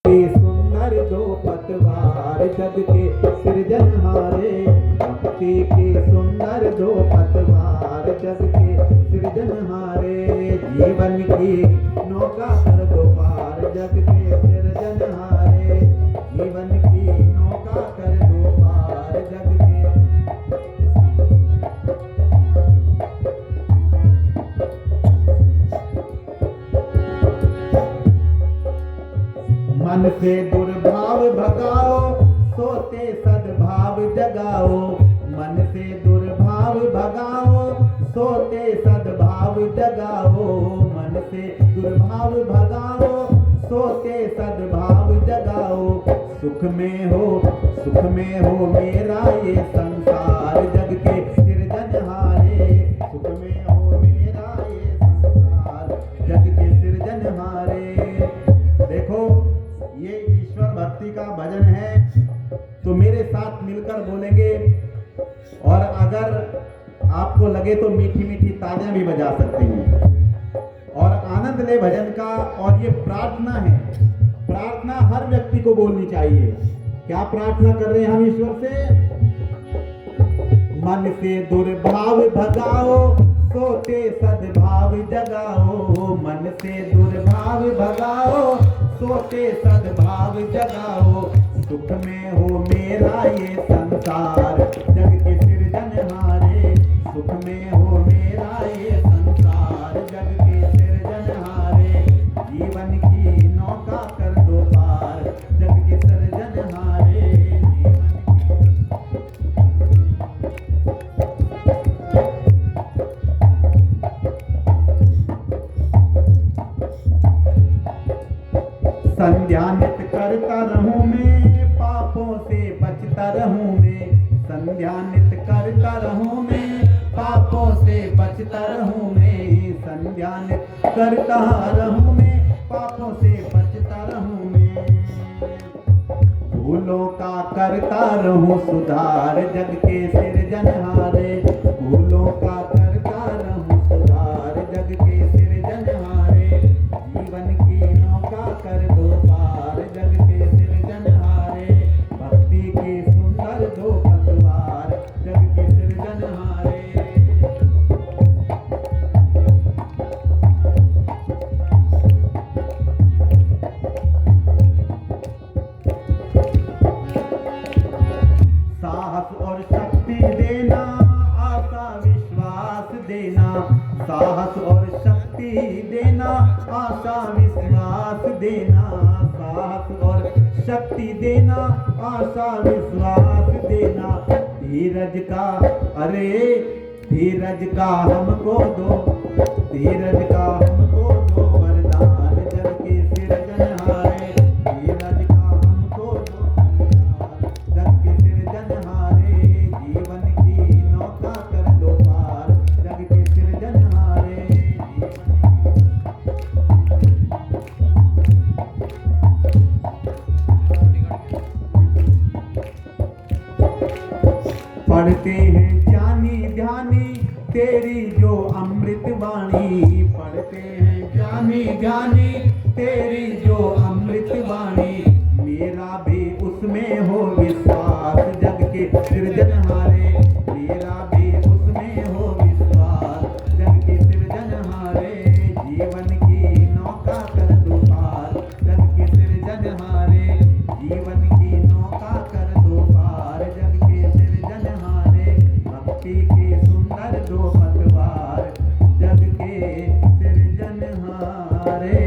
सुंदर दो पतवार जग के सृजनहारे, भक्ति की सुंदर दो पतवार जग के सृजनहारे, जीवन की नौका कर दो पार जग के सृजनहारे, जीवन की नौका कर दो पार जग के। मन से दुर्भाव भगाओ, सोते सद्भाव जगाओ, मन से दुर्भाव भगाओ, सोते सद्भाव जगाओ, मन से दुर्भाव भगाओ, सोते सद्भाव जगाओ, सुख में हो मेरा ये संसार जग के सृजनहारे, सुख में हो मेरा ये संसार जग के सृजनहारे। देखो ये ईश्वर भक्ति का भजन है, तो मेरे साथ मिलकर बोलेंगे, और अगर आपको लगे तो मीठी मीठी तालियां भी बजा सकते हैं और आनंद ले भजन का। और ये प्रार्थना है, प्रार्थना हर व्यक्ति को बोलनी चाहिए। क्या प्रार्थना कर रहे हैं हम ईश्वर से? मन से दुर्भाव भगाओ, सोते सद्भाव जगाओ, मन से दुर्भाव भगाओ, सोते सद्भाव जगाओ, सुख में हो मेरा ये संसार जग के सृजनहारे, सुख में हो मेरा ये संसार जग के सृजनहारे, जीवन की नौका कर दो पार जग के सृजनहारे, संध्या नित्य करता रहूं मैं, पापों से बचता रहूं मैं, संध्या नित्य करता रहूं मैं, पापों से बचता रहूं मैं, संध्या नित्य करता रहूं मैं, पापों से बचता रहूं मैं, भूलों का करता रहूं सुधार जग के सृजनहारे, भूलों का करता रहूं सुधार जग के सृजनहारे, जीवन की नौका कर दो पार जग के सृजनहारे, भक्ति की सुंदर दो पतवार जग के सृजनहारे। साहस और शक्ति देना, आशा विश्वास देना, साहस और शक्ति देना, आशा विश्वास देना, साहस और शक्ति देना, आशा विश्वास देना, धीरज का धीरज का हमको दो, धीरज का हमको दो वरदान जग के सृजनहारे, धीरज का हमको दो वरदान जग के सृजनहारे, जीवन की नौका कर दो पार जग के सृजनहारे, पढ़ते हैं ज्ञानी ध्यानी तेरी जो अमृत वाणी, पढ़ते हैं ज्ञानी ज्ञानी तेरी जो अमृत वाणी, मेरा भी उसमें हो विश्वास जग के सृजनहारे, मेरा भी उसमें हो विश्वास जग के सृजनहारे, जीवन की नौका कर दो पार जग के सृजनहारे, जीवन की नौका कर दो पार जग के सृजनहारे, भक्ति की सुंदर दो पतवार जग के सृजनहारे।